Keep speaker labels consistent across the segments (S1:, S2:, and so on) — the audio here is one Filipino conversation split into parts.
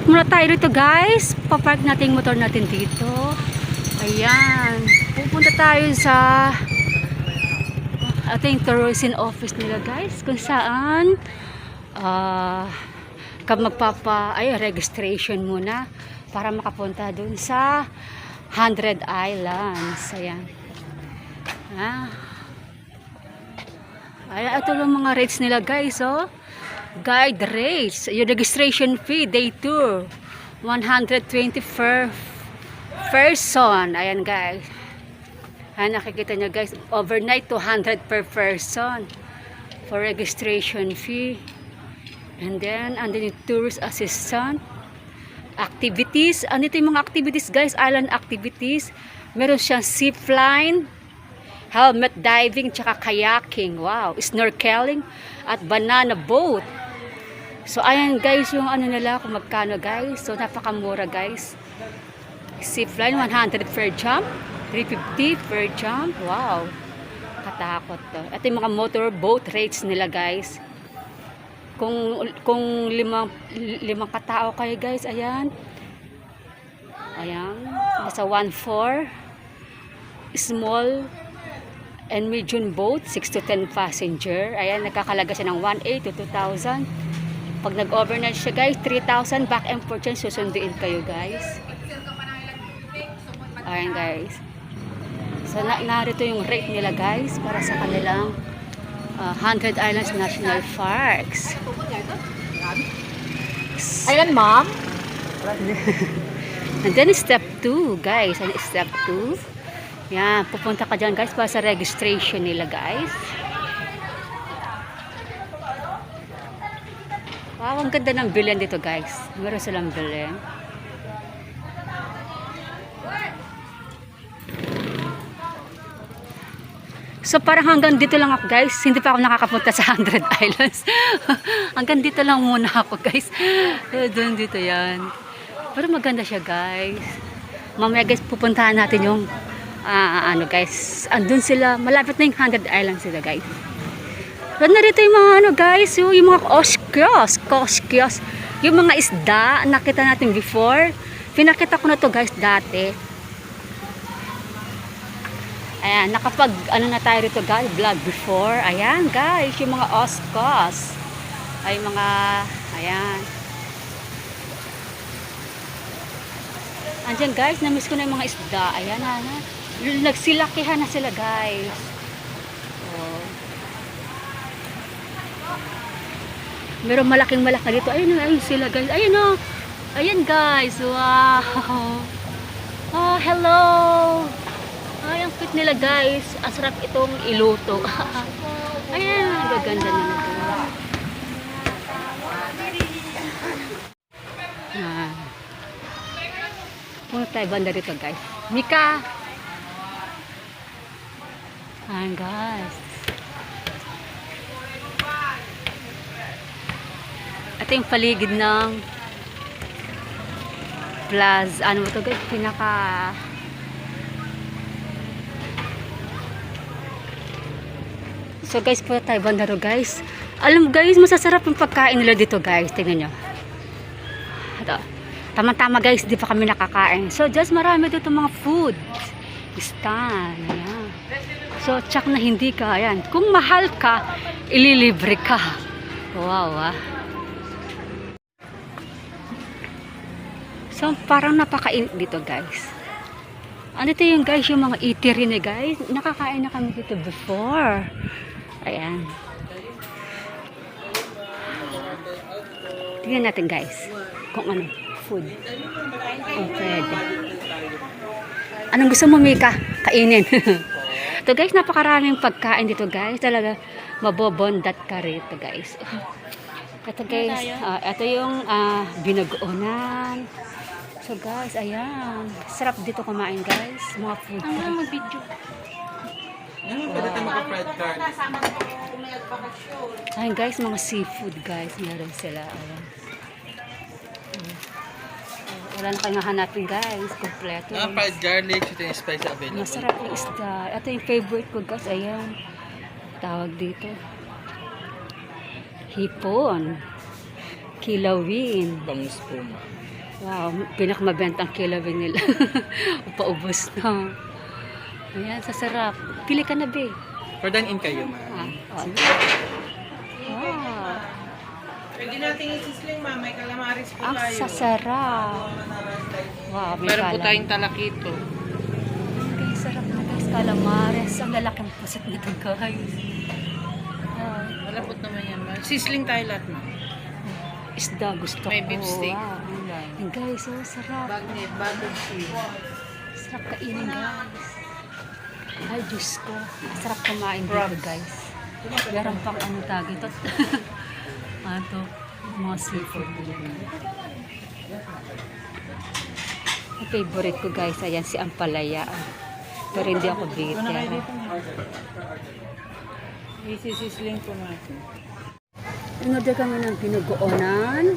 S1: Park muna tayo dito guys. Papark natin yung motor natin dito. Ayan. Pupunta tayo sa ating tourism office nila guys. Kung saan registration muna para makapunta dun sa 100 Islands. Ayan. Ayan, ito lang mga rates nila guys, oh. Guide rates. Yung registration fee, day tour. 120 per person. Ayan guys. Ayan, nakikita nyo guys. Overnight, 200 per person. For registration fee. And then yung tourist assistant. Activities. Ano ito yung mga activities guys? Island activities. Meron siyang zipline, helmet diving, tsaka kayaking. Wow. Snorkeling at banana boat. So, ayan guys, yung ano nila, kung magkano guys. So, napakamura guys. Zipline, 100 per jump. 350 per jump. Wow. Katakot to. Ito yung mga motorboat rates nila guys. Kung limang katao kayo guys, ayan. Ayan. Nasa 1.4. Small and medium boat, 6 to 10 passenger. Ayan, nagkakalaga siya ng 1.8 to 2,000. Pag nag-overnight siya guys, 3,000 back and forth yan, susunduin kayo guys. Ayan guys. So narito yung rate nila guys para sa kanilang 100 Islands National Parks.
S2: Ayan ma'am.
S1: And then step 2 guys. And step 2. Yan, pupunta ka dyan guys para sa registration nila guys. Wow, ang ganda ng bilyan dito guys. Meron silang bilyan. So parang hanggang dito lang ako guys. Hindi pa ako nakakapunta sa 100 Islands. Hanggang dito lang muna ako guys. Doon dito yan. Pero maganda siya guys. Mamaya guys pupuntahan natin yung ano guys. Andun sila. Malapit na yung 100 Islands sila guys. Pero narito yung mga ano guys, yung mga koskios, yung mga isda, nakita natin before. Pinakita ko na to guys dati. Ayan, nakapag ano na tayo rito guys, vlog before. Ayan guys, yung mga oskos. Ay mga, ayan. Andyan guys, namiss ko na yung mga isda. Ayan na, nagsilakihan na sila guys. Oh. Meron malaking malaki dito. Ayun sila guys. Ayun o. Ayan guys. Wow. Oh, hello. Ay, ang cute nila guys. Asarap itong iluto. Ayan. Gaganda na nito. Punta tayo banda dito guys. Mika. Ayan guys. Ito yung paligid ng plaza. Ano ito guys? So guys, punta tayo bandaro guys. Alam guys, masasarap yung pagkain nila dito guys. Tingnan nyo. Ito. Tama-tama guys, di pa kami nakakain. So just marami dito mga food stand. Ayan. So tsak na hindi ka. Ayan. Kung mahal ka, ililibre ka. Wow. So, parang napakainit dito, guys. Ano ito yung guys, yung mga eatery na guys. Nakakain na kami dito before. Ayan. Tingnan natin, guys. Kung ano, food. Kung pwede. Anong gusto mo, Mika? Kainin. Ito, guys, napakaraming pagkain dito, guys. Talaga, mabobondat ka rito, guys. Ito, guys. Ito yung binagoonan. So guys, ayan. Sarap dito kumain guys. Mga food.
S2: Ang mag-video.
S3: Pwede tayo maka-fried card.
S1: Ayan guys, mga seafood guys. Meron sila. Ayan. Wala na kayong hanapin guys. Kompleto.
S3: Fried garlic, ito yung spicy available.
S1: Masarap yung isda. Ito yung favorite ko guys. Ayan. Tawag dito. Hipon. Kilawin.
S3: Bangus po, ma'am.
S1: Wow, pinakamabentang kilawin nila. Paubos na. Ayan, sasarap. Pili ka na, be.
S3: For dine-in kayo,
S1: Ah,
S3: ma'am.
S1: oh. Wow.
S2: Pwede natin isisling, ma'am. May calamaris po
S1: Ang
S2: tayo.
S1: sasarap. Wow, may
S2: Meron po
S1: kalam.
S2: tayong talakito.
S1: Guys, sarap na guys. Calamares. Ang lalaking pusit nito, guys. Ah,
S2: Malapot naman yan, ma'am. Sisling tayo lahat, ma'am.
S1: isda gusto
S2: May
S1: ko.
S2: beef steak.
S1: Wow. And guys, oh, sarap.
S2: Bagnet, buttered cheese.
S1: Sarap kainin, guys. Ay, Diyos ko. Sarap kumain dito,
S2: Crabs.
S1: guys. Meron pang ano tag ito. Ano to? Mga seafood. Ang favorite ko, guys, ayan si Ampalaya. Pero hindi ako vegetarian.
S2: Isisisling po natin.
S1: Inorder kami ng pinugoonan.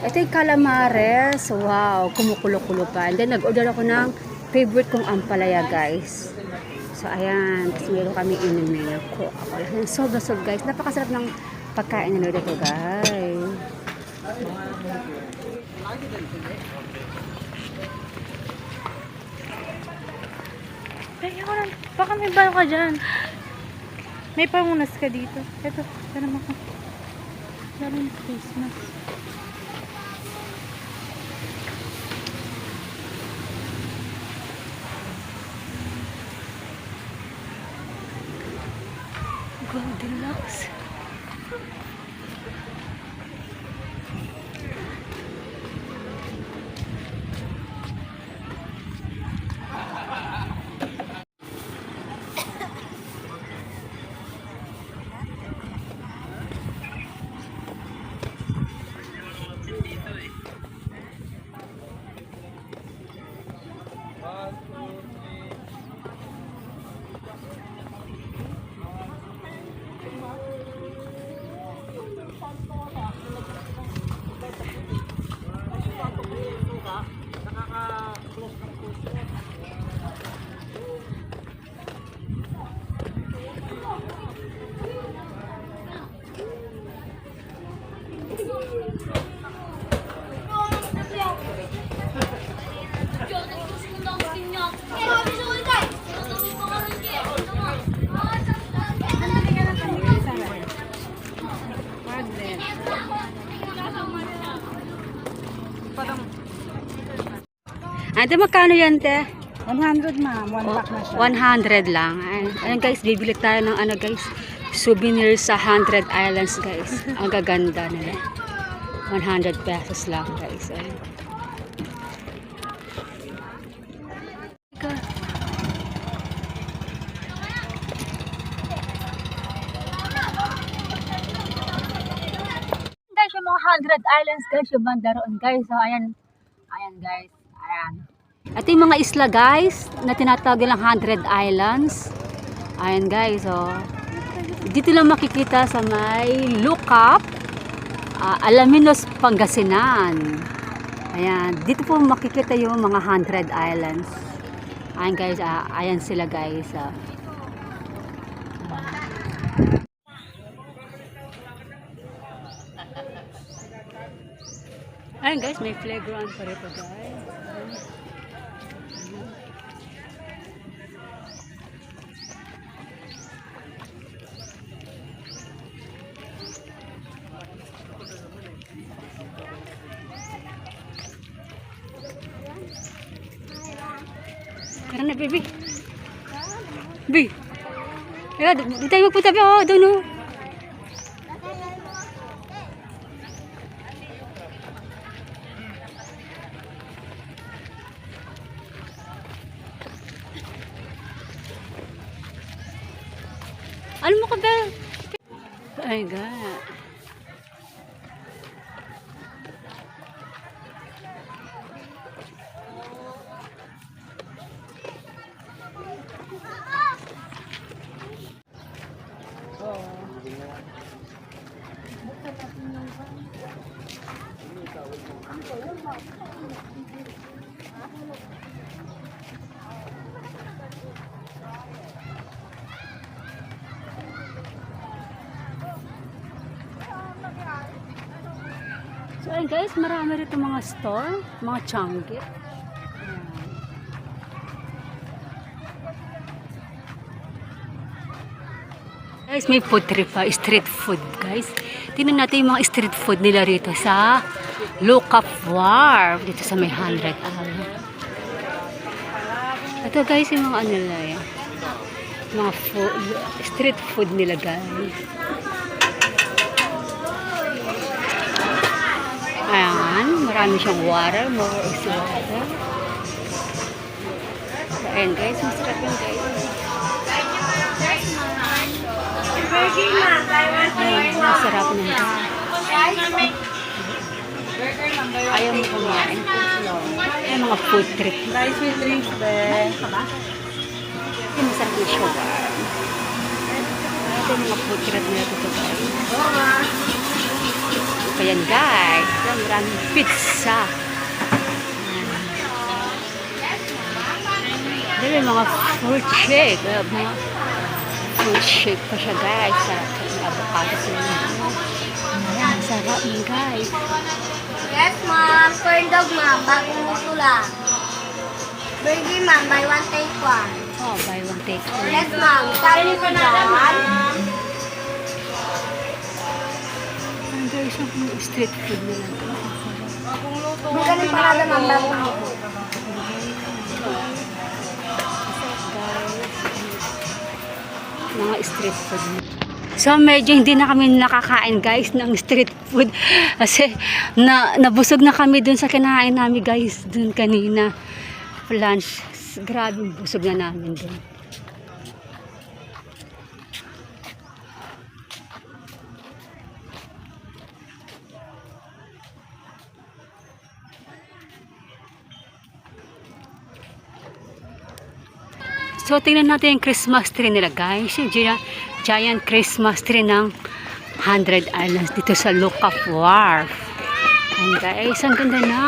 S1: Ito yung calamares. Wow, kumukulo-kulo pa. And then, nag-order ako ng favorite kong ampalaya, guys. So, ayan. Tapos meron kami inumin ako. Sobrang guys. Napakasarap ng pagkain na ko, guys.
S4: Kaya ko lang, baka may bayo ka dyan. May pangunas ka dito. Ito, naman ko. Lalo yung face mask.
S1: Goldilocks. Ate, magkano yan, te?
S4: 100 ma'am, one pack na siya.
S1: 100 lang. Ayun guys, bibili tayo ng ano guys, souvenir sa 100 Islands guys. Ang gaganda nila. 100 pesos lang guys. Ayun. Guys, yung mga 100 Islands guys, yung banda roon guys. So, ayan. Ayan guys. Ayan. Ito yung mga isla guys na tinatawag lang 100 Islands. Ayan guys, oh. Dito lang makikita sa may Lookup, Alaminos, Pangasinan. Ayan, dito po makikita yung mga 100 Islands. Ayan guys, ayan sila guys. Ayan guys, may playground pa rin po guys. Tara na, baby. Baby. Ayan, di tayo magpunta ba? Oh, doon oh. Ano mo ka ba? Ay, God. So ayun guys, marami rito mga store, mga changgit. Guys, may food trip pa, street food guys. Tingnan natin yung mga street food nila rito sa Lookup Wharf, dito sa may 100 Alley. Ito guys, yung mga ano nila yan. Mga street food nila guys. Ayan, marami siyang water, more is water. So, ayan guys, masarap yun guys. Ayan, masarap na ito. Ayaw mo kumain. Ayan, mga food trip.
S2: Rice with drinks, be.
S1: Ayan, masarap na shawarma. Ito yung mga food trip nila ito guys. Ayan guys, maraming pizza. Dito yung mga fruit shake. Mga fruit shake pa siya guys. Sarap yung avocado sila. Ayan, sarap yun guys.
S5: Yes, ma'am. Corn dog, ma'am. Bagong luto lang. Burger, ma'am. Buy one, take one.
S1: Oh, buy one take one.
S5: Yes, ma'am. Sabi ko na lang.
S1: Ayan guys, yung mga street food nila.
S5: Magaling parada, ma'am. Bagong luto.
S1: Mga street food. So medyo hindi na kami nakakain guys ng street food kasi nabusog na kami dun sa kinain namin guys dun kanina lunch. Grabe busog na namin dun. So, tingnan natin yung Christmas tree nila, guys. Yung giant Christmas tree ng 100 Islands dito sa Lookup Wharf. And guys, ang ganda na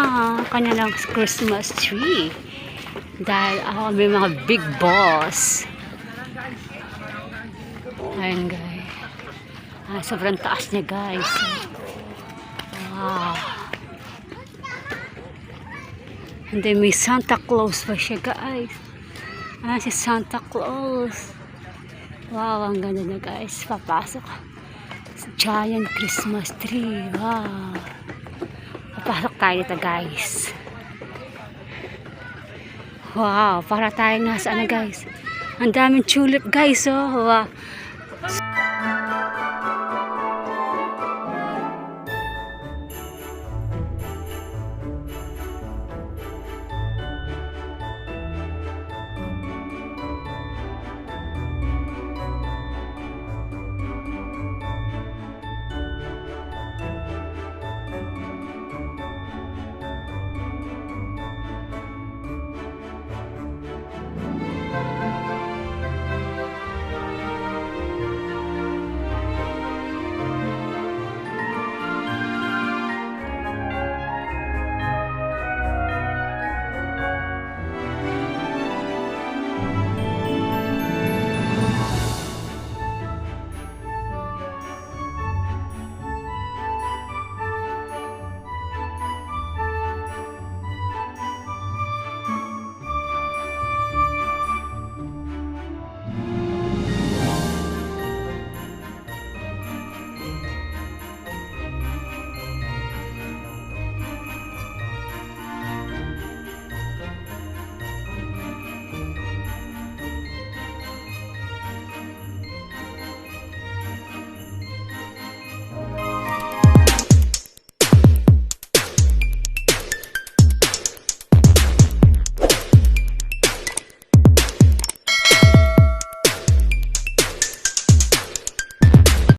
S1: kanilang Christmas tree. Dahil may mga big boss. Ayan, guys. Sobrang taas niya, guys. Wow. And then may Santa Claus pa siya, guys. Si Santa Claus. Wow, ang ganda na guys. Papasok. Giant Christmas tree. Wow. Papasok tayo dito guys. Wow, para tayong nasa ano guys. Ang daming tulip guys. Oh. Wow.